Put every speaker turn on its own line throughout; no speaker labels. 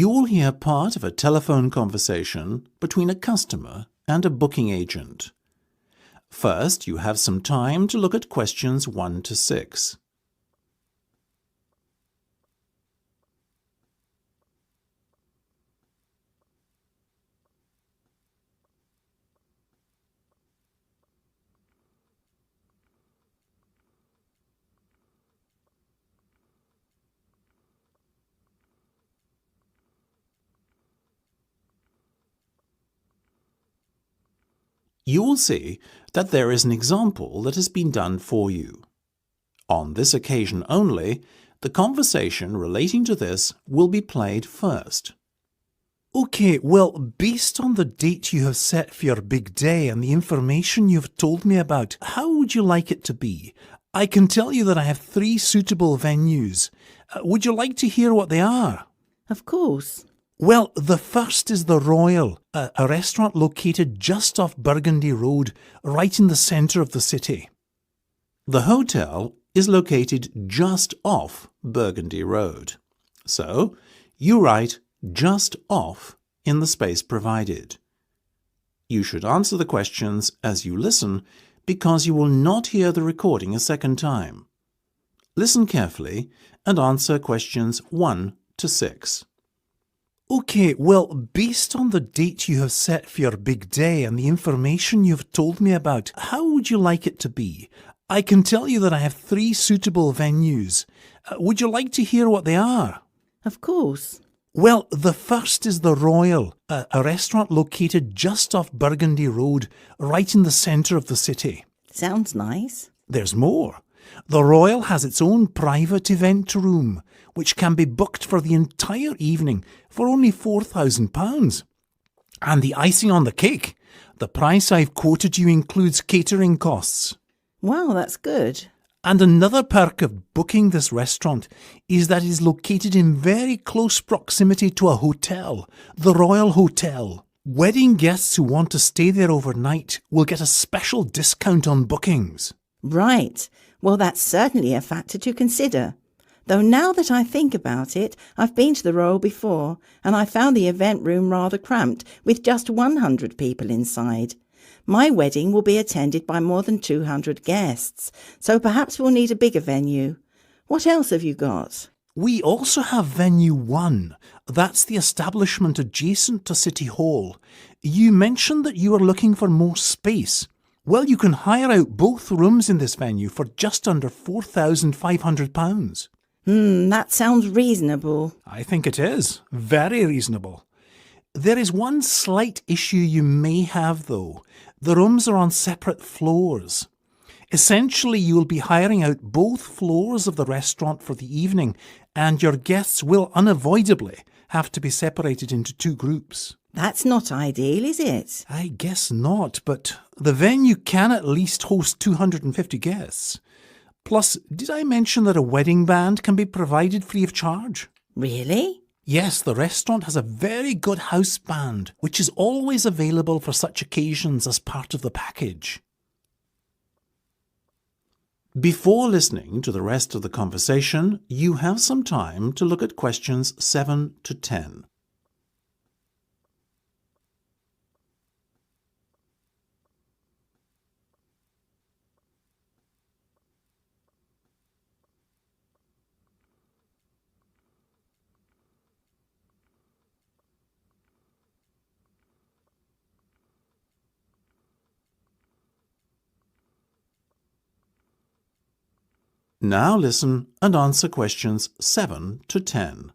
You will hear part of a telephone conversation between a customer and a booking agent. First, you have some time to look at questions 1 to 6. You will see that there is an example that has been done for you. On this occasion only, the conversation relating to this will be played first.
OK, well, based on the date you have set for your big day and the information you've told me about, how would you like it to be? I can tell you that I have 3 suitable venues. Would you like to hear what they are?
Of course.
Well, the first is the Royal, a restaurant located just off Burgundy Road, right in the centre of the city.
The hotel is located just off Burgundy Road. So, you write just off in the space provided. You should answer the questions as you listen because you will not hear the recording a second time. Listen carefully and answer questions 1 to 6.
OK, well, based on the date you have set for your big day and the information you've told me about, how would you like it to be? I can tell you that I have 3 suitable venues. Would you like to hear what they are?
Of course.
Well, the first is the Royal, a restaurant located just off Burgundy Road, right in the centre of the city.
Sounds nice.
There's more. The Royal has its own private event room, which can be booked for the entire evening for only £4,000. And the icing on the cake, the price I've quoted you includes catering costs.
Wow, that's good.
And another perk of booking this restaurant is that it is located in very close proximity to a hotel, the Royal Hotel. Wedding guests who want to stay there overnight will get a special discount on bookings.
Right. Well, that's certainly a factor to consider. Though now that I think about it, I've been to the Royal before, and I found the event room rather cramped, with just 100 people inside. My wedding will be attended by more than 200 guests, so perhaps we'll need a bigger venue. What else have you got?
We also have Venue 1. That's the establishment adjacent to City Hall. You mentioned that you are looking for more space. Well, you can hire out both rooms in this venue for just under £4,500.
That sounds reasonable.
I think it is. Very reasonable. There is one slight issue you may have, though. The rooms are on separate floors. Essentially, you will be hiring out both floors of the restaurant for the evening, and your guests will unavoidably have to be separated into 2 groups.
That's not ideal, is it?
I guess not, but the venue can at least host 250 guests. Plus, did I mention that a wedding band can be provided free of charge?
Really?
Yes, the restaurant has a very good house band, which is always available for such occasions as part of the package.
Before listening to the rest of the conversation, you have some time to look at questions 7 to 10. Now listen and answer questions 7 to 10.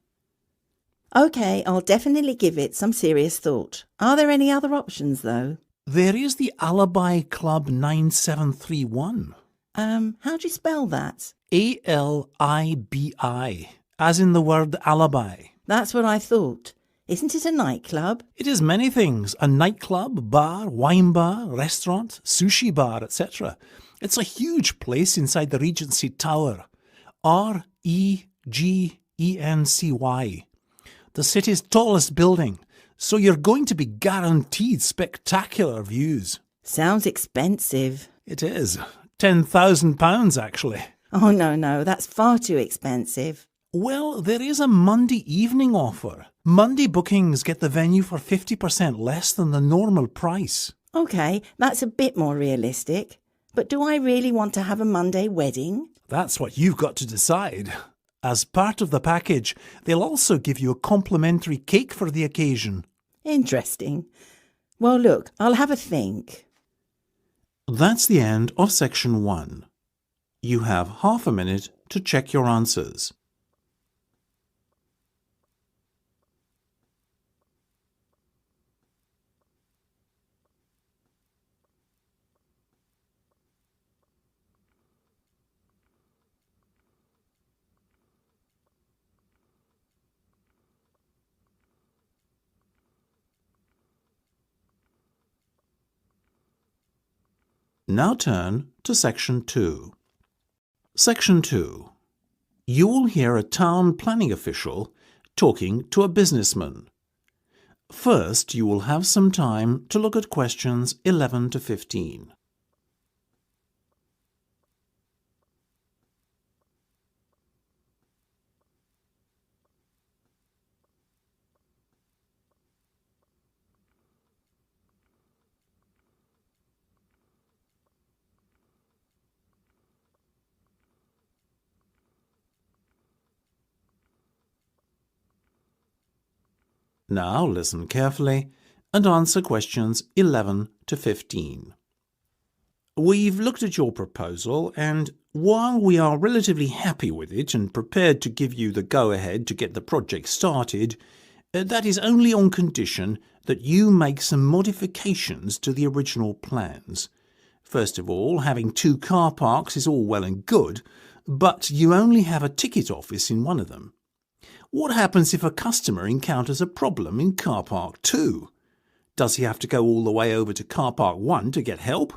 OK, I'll definitely give it some serious thought. Are there any other options, though?
There is the Alibi Club 9731.
How do you spell that?
ALIBI, as in the word alibi.
That's what I thought. Isn't it a nightclub?
It is many things. A nightclub, bar, wine bar, restaurant, sushi bar, etc. It's a huge place inside the Regency Tower. REGENCY. The city's tallest building. So you're going to be guaranteed spectacular views.
Sounds expensive.
It is. £10,000 actually.
Oh, no, that's far too expensive.
Well, there is a Monday evening offer. Monday bookings get the venue for 50% less than the normal price.
OK, that's a bit more realistic. But do I really want to have a Monday wedding?
That's what you've got to decide. As part of the package, they'll also give you a complimentary cake for the occasion.
Interesting. Well, look, I'll have a think.
That's the end of section 1. You have half a minute to check your answers. Now turn to section 2. Section 2. You will hear a town planning official talking to a businessman. First, you will have some time to look at questions 11 to 15. Now listen carefully and answer questions 11 to 15. We've looked at your proposal, and while we are relatively happy with it and prepared to give you the go-ahead to get the project started, that is only on condition that you make some modifications to the original plans. First of all, having 2 car parks is all well and good, but you only have a ticket office in one of them. What happens if a customer encounters a problem in car park 2? Does he have to go all the way over to car park 1 to get help?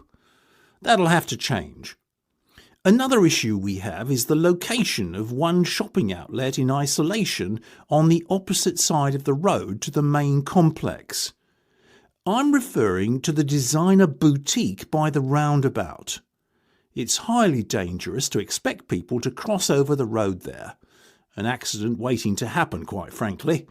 That'll have to change. Another issue we have is the location of one shopping outlet in isolation on the opposite side of the road to the main complex. I'm referring to the designer boutique by the roundabout. It's highly dangerous to expect people to cross over the road there. An accident waiting to happen, quite frankly.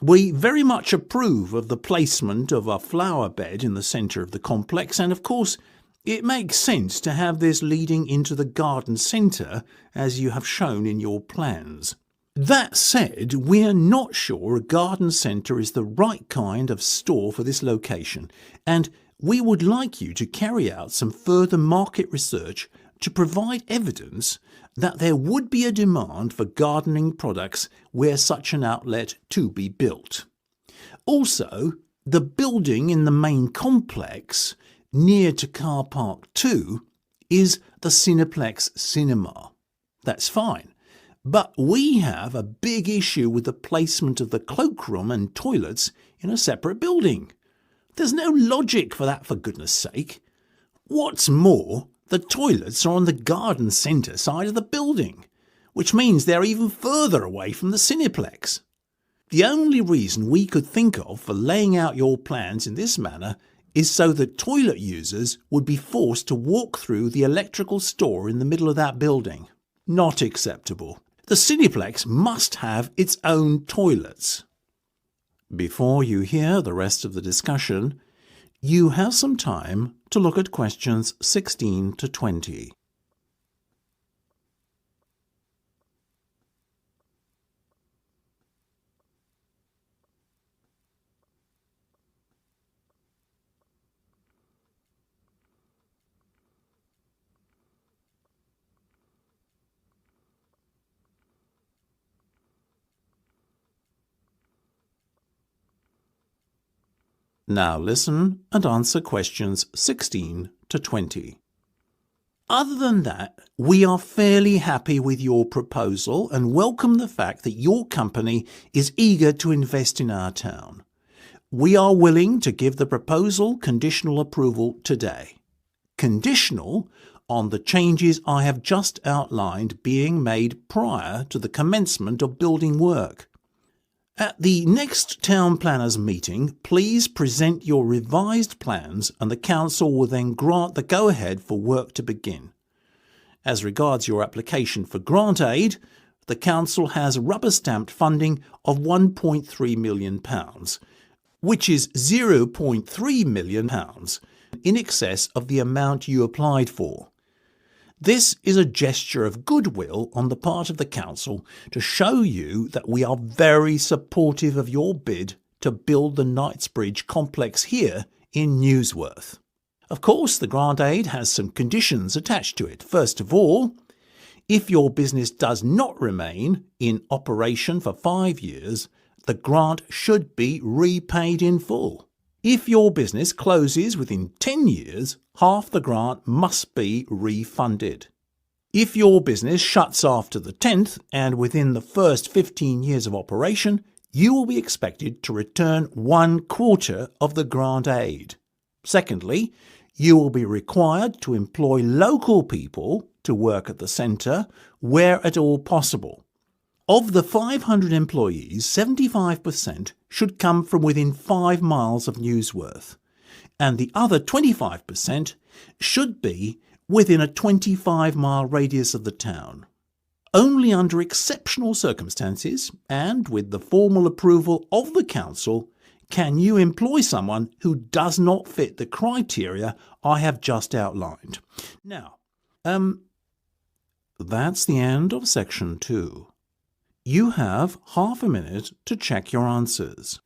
We very much approve of the placement of a flower bed in the centre of the complex, and of course it makes sense to have this leading into the garden centre as you have shown in your plans. That said, we're not sure a garden centre is the right kind of store for this location, and we would like you to carry out some further market research to provide evidence that there would be a demand for gardening products were such an outlet to be built. Also, the building in the main complex near to car park 2 is the Cineplex Cinema. That's fine, but we have a big issue with the placement of the cloakroom and toilets in a separate building. There's no logic for that, for goodness sake. What's more, the toilets are on the garden centre side of the building, which means they're even further away from the Cineplex. The only reason we could think of for laying out your plans in this manner is so that toilet users would be forced to walk through the electrical store in the middle of that building. Not acceptable. The Cineplex must have its own toilets. Before you hear the rest of the discussion, you have some time to look at questions 16 to 20. Now listen and answer questions 16 to 20. Other than that, we are fairly happy with your proposal and welcome the fact that your company is eager to invest in our town. We are willing to give the proposal conditional approval today. Conditional on the changes I have just outlined being made prior to the commencement of building work. At the next town planners meeting, please present your revised plans and the council will then grant the go-ahead for work to begin. As regards your application for grant aid, the Council has rubber-stamped funding of £1.3 million, which is £0.3 million in excess of the amount you applied for. This is a gesture of goodwill on the part of the Council to show you that we are very supportive of your bid to build the Knightsbridge complex here in Newsworth. Of course, the grant aid has some conditions attached to it. First of all, if your business does not remain in operation for 5 years, the grant should be repaid in full. If your business closes within 10 years, half the grant must be refunded. If your business shuts after the 10th and within the first 15 years of operation, you will be expected to return 1/4 of the grant aid. Secondly, you will be required to employ local people to work at the centre where at all possible. Of the 500 employees, 75% should come from within 5 miles of Newsworth, and the other 25% should be within a 25-mile radius of the town. Only under exceptional circumstances, and with the formal approval of the Council, can you employ someone who does not fit the criteria I have just outlined. Now, that's the end of section 2. You have half a minute to check your answers.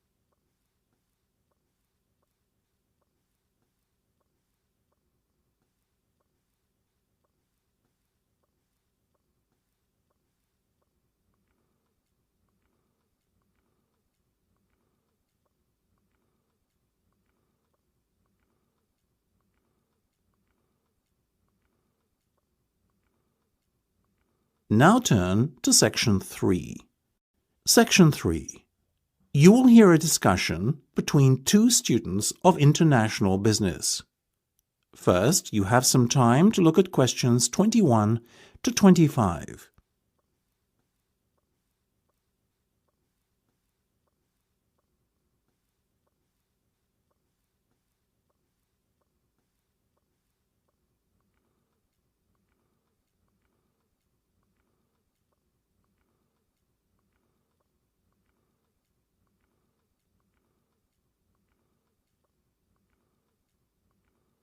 Now turn to section 3. Section 3. You will hear a discussion between two students of international business. First, you have some time to look at questions 21 to 25.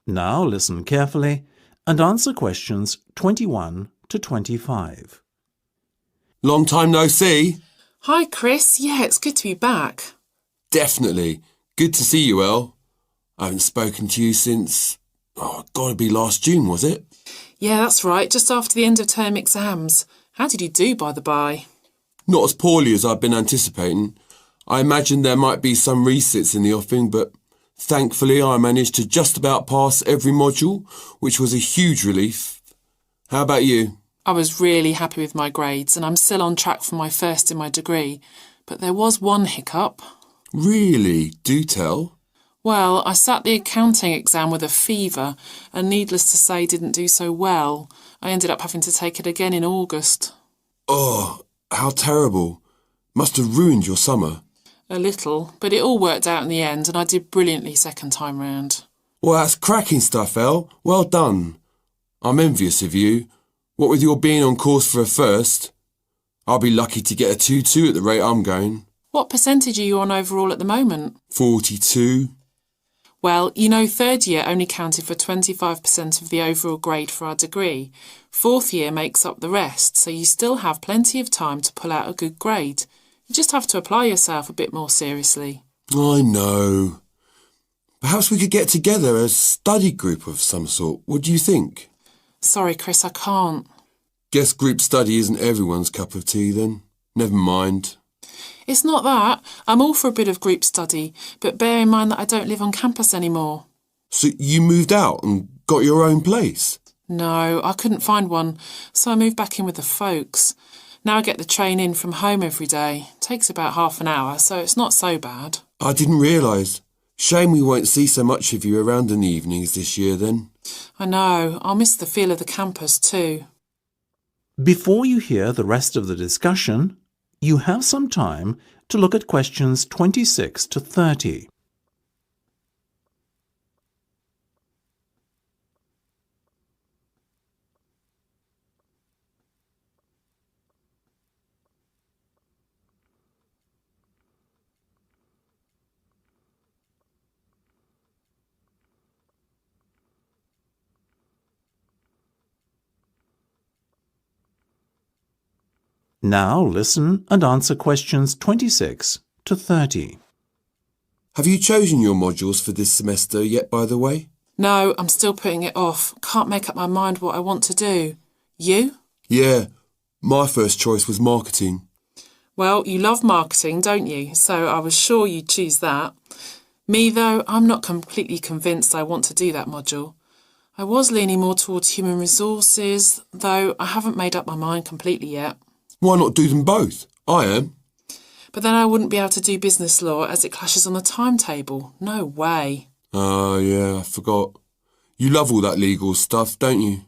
Now listen carefully and answer questions 21 to 25.
Long time no see.
Hi, Chris. Yeah, it's good to be back.
Definitely. Good to see you, El. I haven't spoken to you since, gotta be last June, was it?
Yeah, that's right. Just after the end of term exams. How did you do, by the by?
Not as poorly as I've been anticipating. I imagined there might be some resits in the offing, but thankfully I managed to just about pass every module, which was a huge relief. How about you?
I was really happy with my grades and I'm still on track for my first in my degree. But there was one hiccup.
Really? Do tell.
Well, I sat the accounting exam with a fever and needless to say didn't do so well. I ended up having to take it again in August.
Oh, how terrible. Must have ruined your summer.
A little, but it all worked out in the end and I did brilliantly second time round.
Well, that's cracking stuff, El. Well done. I'm envious of you. What with your being on course for a first, I'll be lucky to get a 2-2 at the rate I'm going.
What percentage are you on overall at the moment?
42.
Well, you know, third year only counted for 25% of the overall grade for our degree. Fourth year makes up the rest, so you still have plenty of time to pull out a good grade. You just have to apply yourself a bit more seriously.
I know. Perhaps we could get together a study group of some sort. What do you think?
Sorry, Chris, I can't.
Guess group study isn't everyone's cup of tea then. Never mind.
It's not that. I'm all for a bit of group study, but bear in mind that I don't live on campus anymore.
So you moved out and got your own place?
No, I couldn't find one, so I moved back in with the folks. Now I get the train in from home every day. Takes about half an hour, so it's not so bad.
I didn't realise. Shame we won't see so much of you around in the evenings this year then.
I know. I'll miss the feel of the campus too.
Before you hear the rest of the discussion, you have some time to look at questions 26 to 30. Now listen and answer questions 26 to 30.
Have you chosen your modules for this semester yet, by the way?
No, I'm still putting it off. Can't make up my mind what I want to do. You?
Yeah, my first choice was marketing.
Well, you love marketing, don't you? So I was sure you'd choose that. Me, though, I'm not completely convinced I want to do that module. I was leaning more towards human resources, though I haven't made up my mind completely yet.
Why not do them both? I am.
But then I wouldn't be able to do business law as it clashes on the timetable. No way.
Oh, yeah, I forgot. You love all that legal stuff, don't you?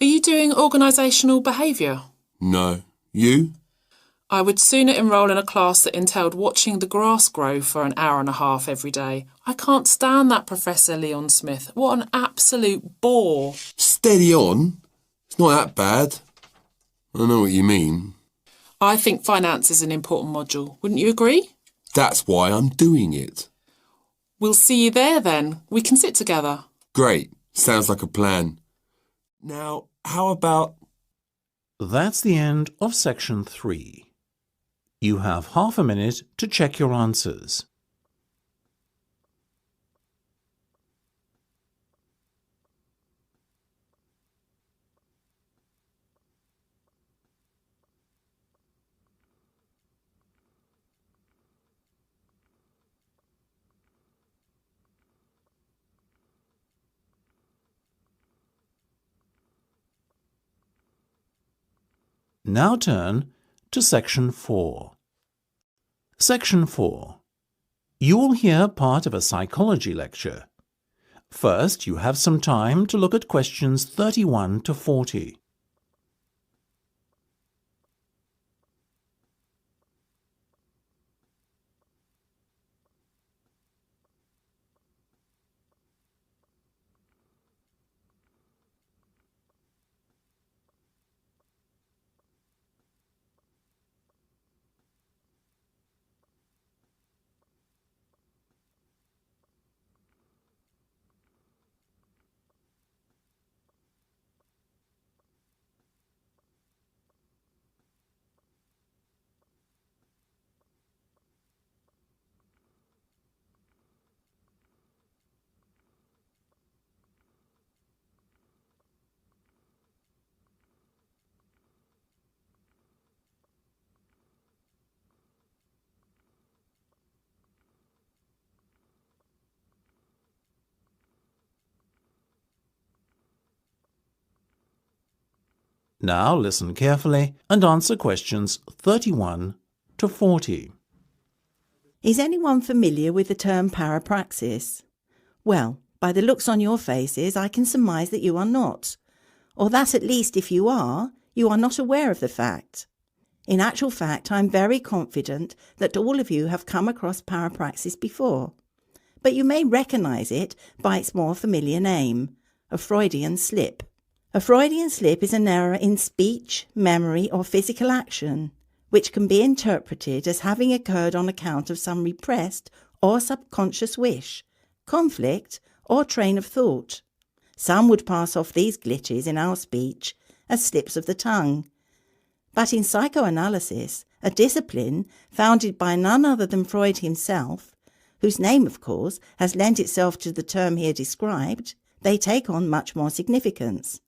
Are you doing organisational behaviour?
No. You?
I would sooner enrol in a class that entailed watching the grass grow for an hour and a half every day. I can't stand that Professor Leon Smith. What an absolute bore.
Steady on. It's not that bad. I know what you mean.
I think finance is an important module. Wouldn't you agree?
That's why I'm doing it.
We'll see you there then. We can sit together.
Great. Sounds like a plan. Now, how about...
That's the end of section 3. You have half a minute to check your answers. Now turn to Section 4. Section 4. You will hear part of a psychology lecture. First, you have some time to look at questions 31 to 40. Now listen carefully and answer questions 31 to 40.
Is anyone familiar with the term parapraxis? Well, by the looks on your faces, I can surmise that you are not, or that at least if you are not aware of the fact. In actual fact, I'm very confident that all of you have come across parapraxis before, but you may recognise it by its more familiar name, a Freudian slip. A Freudian slip is an error in speech, memory or physical action, which can be interpreted as having occurred on account of some repressed or subconscious wish, conflict or train of thought. Some would pass off these glitches in our speech as slips of the tongue. But in psychoanalysis, a discipline founded by none other than Freud himself, whose name, of course, has lent itself to the term here described, they take on much more significance,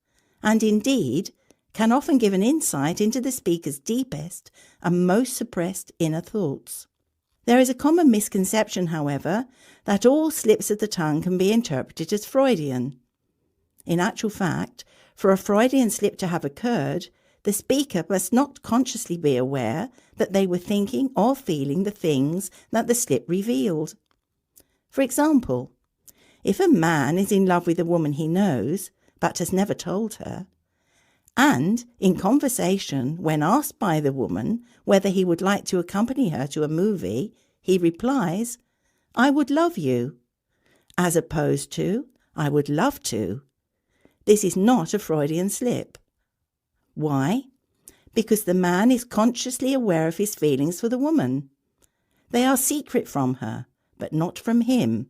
and indeed can often give an insight into the speaker's deepest and most suppressed inner thoughts. There is a common misconception, however, that all slips of the tongue can be interpreted as Freudian. In actual fact, for a Freudian slip to have occurred, the speaker must not consciously be aware that they were thinking or feeling the things that the slip revealed. For example, if a man is in love with a woman he knows, but has never told her, and in conversation, when asked by the woman whether he would like to accompany her to a movie, he replies, "I would love you," as opposed to, "I would love to." This is not a Freudian slip. Why? Because the man is consciously aware of his feelings for the woman. They are secret from her, but not from him.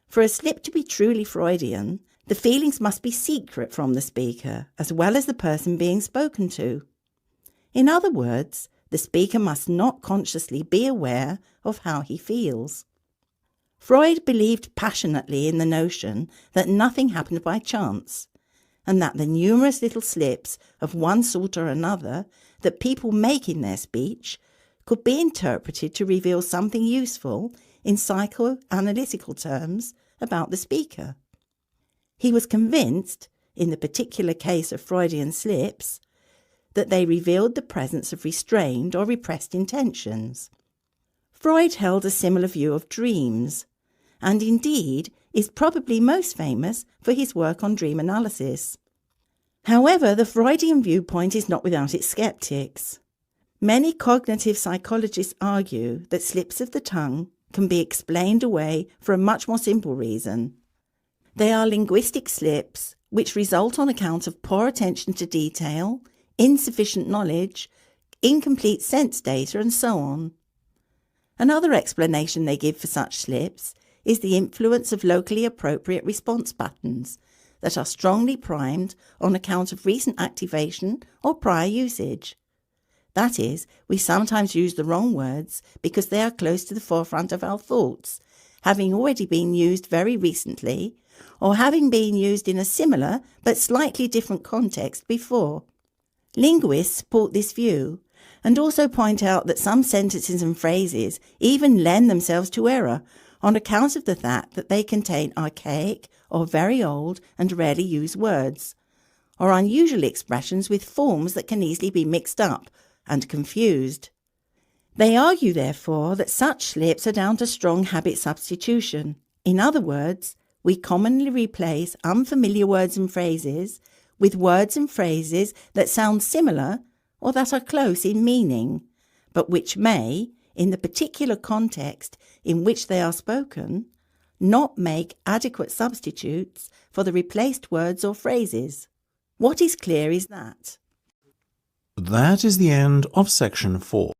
For a slip to be truly Freudian, the feelings must be secret from the speaker, as well as the person being spoken to. In other words, the speaker must not consciously be aware of how he feels. Freud believed passionately in the notion that nothing happened by chance, and that the numerous little slips of one sort or another that people make in their speech could be interpreted to reveal something useful in psychoanalytical terms about the speaker. He was convinced, in the particular case of Freudian slips, that they revealed the presence of restrained or repressed intentions. Freud held a similar view of dreams, and indeed is probably most famous for his work on dream analysis. However, the Freudian viewpoint is not without its skeptics. Many cognitive psychologists argue that slips of the tongue can be explained away for a much more simple reason. They are linguistic slips which result on account of poor attention to detail, insufficient knowledge, incomplete sense data, and so on. Another explanation they give for such slips is the influence of locally appropriate response patterns that are strongly primed on account of recent activation or prior usage. That is, we sometimes use the wrong words because they are close to the forefront of our thoughts, having already been used very recently, or having been used in a similar but slightly different context before. Linguists support this view, and also point out that some sentences and phrases even lend themselves to error on account of the fact that they contain archaic or very old and rarely used words, or unusual expressions with forms that can easily be mixed up and confused. They argue, therefore, that such slips are down to strong habit substitution. In other words, we commonly replace unfamiliar words and phrases with words and phrases that sound similar or that are close in meaning, but which may, in the particular context in which they are spoken, not make adequate substitutes for the replaced words or phrases. What is clear is that
That is the end of section 4.